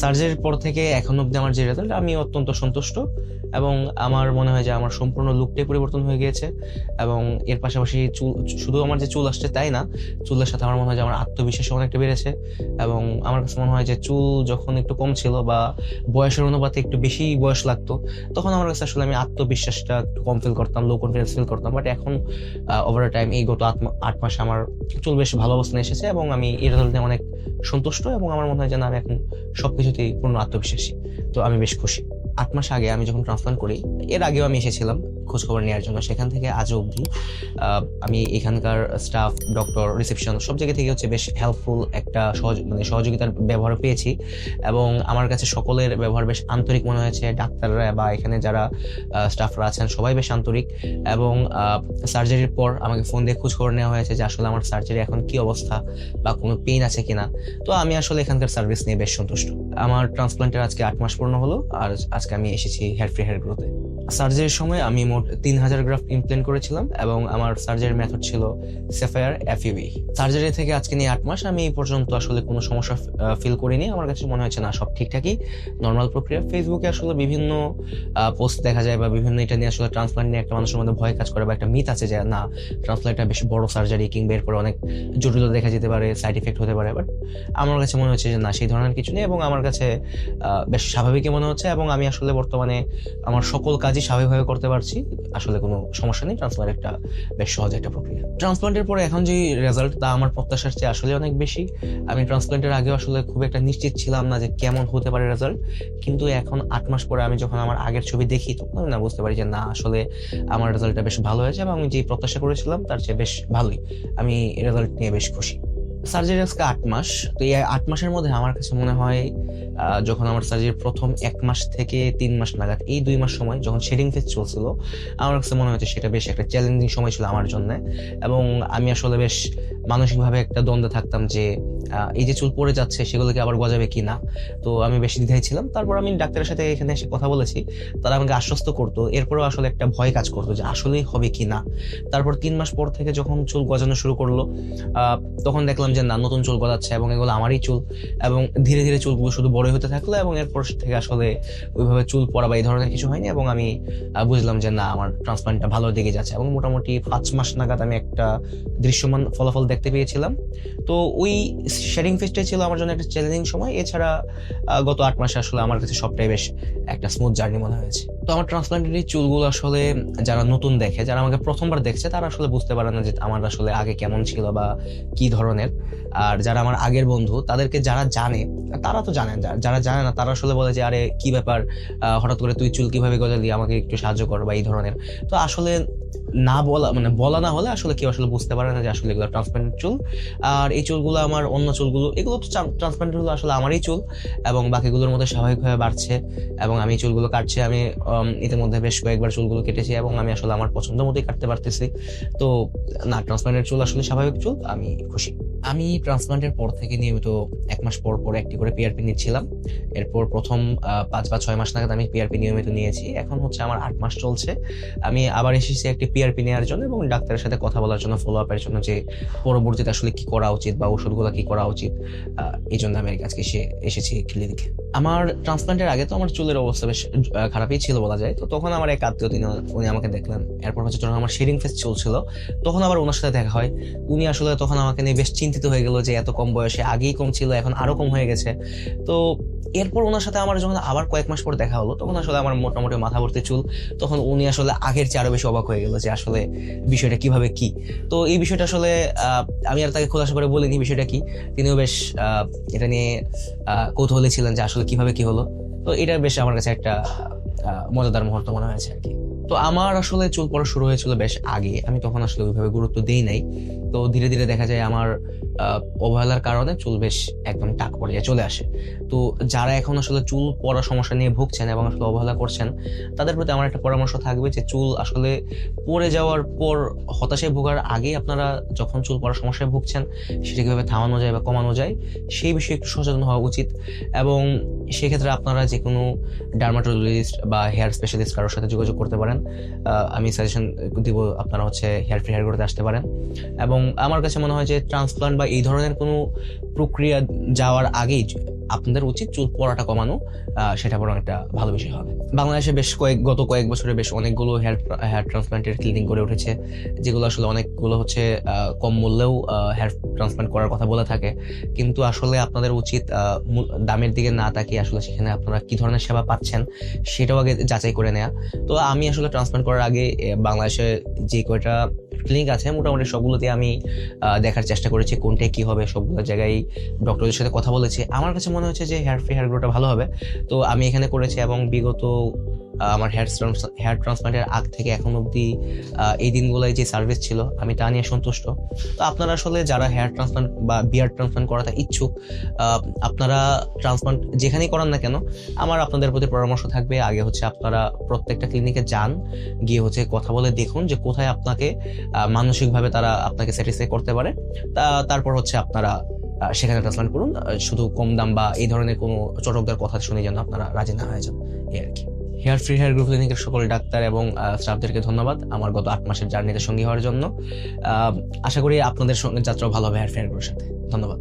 সার্জারির পর থেকে এখন অব্দি আমার যে রেজাল্ট, আমি অত্যন্ত সন্তুষ্ট এবং আমার মনে হয় যে আমার সম্পূর্ণ লুকটাই পরিবর্তন হয়ে গিয়েছে। এবং এর পাশাপাশি চুল, শুধু আমার যে চুল আসছে তাই না, চুলের সাথে আমার মনে হয় যে আমার আত্মবিশ্বাস অনেকটা বেড়েছে। এবং আমার কাছে মনে হয় যে চুল যখন একটু কম ছিল বা বয়সের অনুপাতে একটু বেশি বয়স লাগতো, তখন আমার কাছে আসলে আমি আত্মবিশ্বাসটা একটু কম ফিল করতাম, লো কনফিডেন্স ফিল করতাম। বাট এখন ওভার টাইম, এই গত 8 মাসে আমার চুল বেশ ভালো অবস্থানে এসেছে এবং আমি এই রেজাল্ট নিয়ে অনেক সন্তুষ্ট এবং আমার মনে হয় যে না, আমি এখন সবকিছুতেই পূর্ণ আত্মবিশ্বাসী। তো আমি বেশ খুশি। 8 মাস আগে আমি যখন ট্রান্সপ্লান্ট করি, এর আগেও আমি এসেছিলাম খোঁজ খবর নেওয়ার জন্য। সেখান থেকে আজও অবধি আমি এখানকার স্টাফ, ডক্টর, রিসেপশন সব জায়গা থেকে হচ্ছে বেশ হেল্পফুল একটা সহযোগিতার ব্যবহার পেয়েছি এবং আমার কাছে সকলের ব্যবহার বেশ আন্তরিক মনে হয়েছে। ডাক্তাররা বা এখানে যারা স্টাফরা আছেন সবাই বেশ আন্তরিক। এবং সার্জারির পর আমাকে ফোন দিয়ে খোঁজ খবর নেওয়া হয়েছে যে আসলে আমার সার্জারি এখন কি অবস্থা বা কোনো পেইন আছে কিনা। তো আমি আসলে এখানকার সার্ভিস নিয়ে বেশ সন্তুষ্ট। আমার ট্রান্সপ্লান্টের আজকে 8 মাস পূর্ণ হলো আর আজকে আমি এসেছি হেয়ার ফ্রি হেয়ার গ্রোথে। সার্জারির সময় আমি মোট 3000 গ্রাফট ইমপ্ল্যান্ট করেছিলাম এবং আমার সার্জারির মেথড ছিল সেফায়ার এফইউই। সার্জারি থেকে আজকে নিয়ে 8 মাস আমি এই পর্যন্ত আসলে কোনো সমস্যা ফিল করিনি। আমার কাছে মনে হচ্ছে না, সব ঠিকঠাকই, নর্মাল প্রক্রিয়া। ফেসবুকে আসলে বিভিন্ন পোস্ট দেখা যায় বা বিভিন্ন এটা নিয়ে আসলে ট্রান্সপ্লান্ট নিয়ে একটা মানুষের মধ্যে ভয় কাজ করে বা একটা মিথ আছে যে না, ট্রান্সপ্লান্টটা বেশ বড় সার্জারি কিংবা এরপরে অনেক জটিলতা দেখা যেতে পারে, সাইড ইফেক্ট হতে পারে। বাট আমার কাছে মনে হচ্ছে যে না, সেই ধরনের কিছু নেই এবং আমার কাছে বেশ স্বাভাবিকই মনে হচ্ছে এবং আমি আসলে বর্তমানে আমার সকল কাজই স্বাভাবিকভাবে করতে পারছি। আসলে কোনো সমস্যা নেই। ট্রান্সপ্লান্ট একটা বেশ সহজ একটা প্রক্রিয়া। ট্রান্সপ্লান্টের পরে এখন যে রেজাল্ট, তা আমার প্রত্যাশার চেয়ে আসলে অনেক বেশি। আমি ট্রান্সপ্লান্টের আগেও আসলে খুব একটা নিশ্চিত ছিলাম না যে কেমন হতে পারে রেজাল্ট, কিন্তু এখন 8 মাস পরে আমি যখন আমার আগের ছবি দেখি তখন আমি না বুঝতে পারি যে না, আসলে আমার রেজাল্টটা বেশ ভালো হয়েছে এবং আমি যে প্রত্যাশা করেছিলাম তার চেয়ে বেশ ভালোই। আমি রেজাল্ট নিয়ে বেশ খুশি। সার্জারি আজকে 8 মাস। তো এই 8 মাসের মধ্যে আমার কাছে মনে হয় যখন আমার সার্জারির প্রথম 1 মাস থেকে 3 মাস নাগাদ, এই 2 মাস সময় যখন শেডিং ফেজ চলছিল, আমার কাছে মনে হচ্ছে সেটা বেশ একটা চ্যালেঞ্জিং সময় ছিল আমার জন্য। এবং আমি আসলে বেশ মানসিকভাবে একটা দ্বন্দ্বে থাকতাম যে এই যে চুল পড়ে যাচ্ছে সেগুলোকে আবার গজাবে কি না। তো আমি বেশ দ্বিধায় ছিলাম। তারপর আমি ডাক্তারের সাথে এখানে এসে কথা বলেছি, তারা আমাকে আশ্বস্ত করতো। এরপরেও আসলে একটা ভয় কাজ করতো যে আসলেই হবে কি না। তারপর 3 মাস পর থেকে যখন চুল গজানো শুরু করলো, তখন দেখলাম যে না, নতুন চুল গজাচ্ছে এবং এগুলো আমারই চুল। এবং ধীরে ধীরে চুলগুলো শুধু বড় হতে থাকলো এবং এরপর থেকে আসলে ওইভাবে চুল পড়া বা এই ধরনের কিছু হয়নি এবং আমি বুঝলাম যে না, আমার ট্রান্সপ্লান্টটা ভালোর দিকে যাচ্ছে। এবং মোটামুটি 5 মাস নাগাদ আমি একটা দৃশ্যমান ফলাফল দেখতে পেয়েছিলাম। তো ওই শেডিং ফেজটাই ছিল আমার জন্য একটা চ্যালেঞ্জিং সময়। এছাড়া গত 8 মাসে আসলে আমার কাছে সবটাই বেশ একটা স্মুথ জার্নি মনে হয়েছে। তো আমার ট্রান্সপ্লান্টের এই চুলগুলো আসলে যারা নতুন দেখে, যারা আমাকে প্রথমবার দেখছে, তারা আসলে বুঝতে পারে না যে আমার আসলে আগে কেমন ছিল বা কি ধরনের। আর যারা আমার আগের বন্ধু, তাদেরকে যারা জানে তারা তো জানেন, যারা জানে না তারা আসলে বলে যে আরে কি ব্যাপার, হঠাৎ করে তুই চুল কিভাবে গজালি, আমাকে একটু সাহায্য কর বা এই ধরনের। তো আসলে না বলা, মানে বলা না হলে আসলে কেউ আসলে বুঝতে পারে না যে আসলে এগুলো ট্রান্সপ্লান্টেড চুল। আর এই চুলগুলো আমার অন্য চুলগুলো, এগুলো তো ট্রান্সপ্লান্টেড হলো আসলে আমারই চুল এবং বাকিগুলোর মধ্যে স্বাভাবিকভাবে বাড়ছে এবং আমি চুলগুলো কাটছি। আমি ইতিমধ্যে বেশ কয়েকবার চুলগুলো কেটেছি এবং আমি আসলে আমার পছন্দ মতোই কাটতে পারতেছি। তো না, ট্রান্সপ্লান্টের চুল আসলে স্বাভাবিক চুল, আমি খুশি। আমি ট্রান্সপ্লান্টের পর থেকে নিয়মিত 1 মাস পর পর একটি করে পিআরপি নিচ্ছিলাম। এরপর প্রথম 5 বা 6 মাস নাগাদ আমি পিআরপি নিয়মিত নিয়েছি। এখন হচ্ছে আমার 8 মাস চলছে। আমি আবার এসেছি একটি পিআরপি নেওয়ার জন্য এবং ডাক্তারের সাথে কথা বলার জন্য, ফলো আপের জন্য, যে পরবর্তীতে আসলে কি করা উচিত বা ওষুধগুলো কি করা উচিত। এই জন্য আমি আজকে এসেছি ক্লিনিকে। আমার ট্রান্সপ্লান্টের আগে তো আমার চুলের অবস্থা বেশ খারাপই ছিল বলা যায়। তো তখন আমার এক আত্মীয়, উনি আমাকে দেখলেন। এরপর হচ্ছে যখন আমার শেডিং ফেজ চলছিল, তখন আবার ওনার সাথে দেখা হয়। উনি আসলে তখন আমাকে নিয়ে বেশ চিন্তিত হয়ে গেল যে এত কম বয়সে, আগেই কম ছিল এখন আরো কম হয়ে গেছে। তো এরপর ওনার সাথে আমার যখন আবার কয়েক মাস পর দেখা হলো, তখন আসলে আমার মোটামুটি মাথা ভর্তি চুল। তখন উনি আসলে আগের চেয়ে আরো বেশি অবাক হয়ে গেল যে আসলে বিষয়টা কিভাবে কি। তো এই বিষয়টা আসলে আমি আর তাকে খোলাসা করে বলিনি বিষয়টা কি। তিনিও বেশ এটা নিয়ে কৌতূহলী ছিলেন যে আসলে কিভাবে কি হলো। তো এটা বেশ আমার কাছে একটা মজাদার মুহূর্ত মনে হয়েছে আর কি। তো আমার আসলে চুল পড়া শুরু হয়েছিল বেশ আগে, আমি তখন আসলে ওইভাবে গুরুত্ব দেই নাই। তো ধীরে ধীরে দেখা যায় আমার অবহেলার কারণে চুল বেশ একদম টাক পর্যায়ে চলে আসে। তো যারা এখন আসলে চুল পড়ার সমস্যা নিয়ে ভুগছেন এবং আসলে অবহেলা করছেন, তাদের প্রতি আমার একটা পরামর্শ থাকবে যে চুল আসলে পড়ে যাওয়ার পর হতাশায় ভোগার আগে আপনারা যখন চুল পড়ার সমস্যায় ভুগছেন, সেটা কিভাবে থামানো যায় বা কমানো যায় সেই বিষয়ে একটু সচেতন হওয়া উচিত। এবং সেক্ষেত্রে আপনারা যে কোনো ডার্মাটোলজিস্ট বা হেয়ার স্পেশালিস্ট কারোর সাথে যোগাযোগ করতে পারেন। আমি সাজেশন দিব আপনারা হচ্ছে হেয়ার ফ্রি হেয়ার গ্রোথে আসতে পারেন। এবং আমার কাছে মনে হয় যে ট্রান্সপ্লান্ট বা এই ধরনের কোনো প্রক্রিয়া যাওয়ার আগেই আপনাদের উচিত চুল পড়াটা কমানো, সেটা বরং একটা ভালো বিষয় হবে। বাংলাদেশে গত কয়েক বছরে বেশ অনেকগুলো হেয়ার ট্রান্সপ্লান্টের ক্লিনিক গড়ে উঠেছে, যেগুলো আসলে অনেকগুলো হচ্ছে কম মূল্যেও হেয়ার ট্রান্সপ্লান্ট করার কথা বলে থাকে। কিন্তু আসলে আপনাদের উচিত দামের দিকে না তাকিয়ে আসলে সেখানে আপনারা কি ধরনের সেবা পাচ্ছেন সেটাও আগে যাচাই করে নেওয়া। তো আমি আসলে ট্রান্সপ্লান্ট করার আগে বাংলাদেশে যে কয়টা ক্লিনিক আছে মোটামুটি সবগুলোতে আমি দেখার চেষ্টা করেছি কোনটায় কি হবে, সবগুলো জায়গায় ডক্টরদের সাথে কথা বলেছি। আমার কাছে মনে হচ্ছে যে হেয়ার ফ্রি হেয়ার গ্রোটা ভালো হবে, তো আমি এখানে করেছি। এবং বিগত আমার হেয়ার ট্রান্সপ্লান্টের আগ থেকে এখন অবধি এই দিনগুলোয় যে সার্ভিস ছিল আমি তা নিয়ে সন্তুষ্ট। তো আপনারা আসলে যারা হেয়ার ট্রান্সপ্লান্ট বা বিয়ার্ড ট্রান্সপ্লান্ট করাতে ইচ্ছুক, আপনারা ট্রান্সপ্লান্ট যেখানেই করান না কেন, আমার আপনাদের প্রতি পরামর্শ থাকবে আগে হচ্ছে আপনারা প্রত্যেকটা ক্লিনিকে যান, গিয়ে হচ্ছে কথা বলে দেখুন যে কোথায় আপনাকে মানসিকভাবে তারা আপনাকে স্যাটিসফাই করতে পারে। তারপর হচ্ছে আপনারা সেখানে ট্রান্সপ্লান্ট করুন। শুধু কম দাম বা এই ধরনের কোনো চটকদার কথা শুনে যেন আপনারা রাজি না হয়ে যান, এই আর কি। হেয়ার ফ্রি হেয়ার গ্রোথ ক্লিনিকের সকল ডাক্তার এবং স্টাফদেরকে ধন্যবাদ আমার গত 8 মাসের জার্নিতে সঙ্গী হওয়ার জন্য। আশা করি আপনাদের সঙ্গে যাত্রা ভালো হবে হেয়ার ফ্রি হেয়ার গ্রোথের সাথে। ধন্যবাদ।